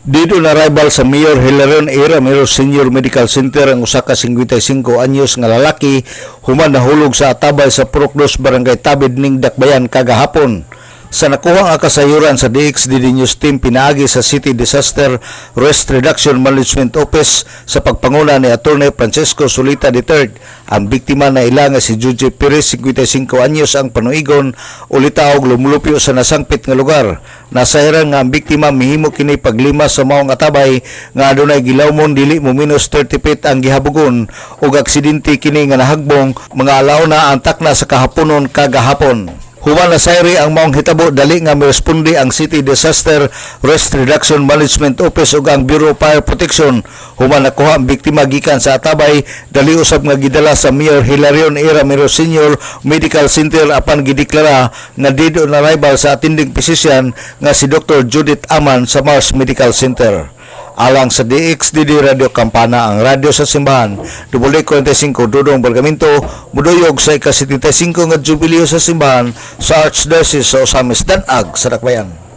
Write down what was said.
Dito na arrival sa Mayor Hilarion A. Ramiro Senior Medical Center ang usa ka 55 anyos nga lalaki human nahulog sa atabay sa Purok 2 Barangay Tabid ning Dakbayan kagahapon. Sa nakuha nga kasayuran sa DXDD News Team pinaagi sa City Disaster Risk Reduction Management Office sa pagpanguna ni Attorney Francisco Solita III. Ang biktima na ila nga si Juji Perez, 55 anyos ang panuigon, ulitaog lumulupyo sa nasangpit nga lugar. Nasayran nga ang biktima mihimo kini paglima sa maong atabay nga adunay gilawmon dili mo minus 30 feet ang gihabugon ug aksidente kini nga nahagbong mga alauna ang takna sa kahaponon kagahapon. Human na sayri ang maong hitabo dali nga miresponde ang City Disaster Risk Reduction Management Office ug ang Bureau of Fire Protection. Human nakuha ang biktima gikan sa atabay dali usab nga gidala sa Mayor Hilarion A. Ramiro Senior Medical Center apan gideklara nga dead on arrival sa attending physician nga si Dr. Judith Aman sa Mars Medical Center. Alang sa DXDD Radio Campana, ang radyo sa simbahan, W45 Dudong Bargamento, muduyog sa ika-75 nga jubileo sa simbahan sa Archdiocese sa Osamis Danag sa Dakbayan.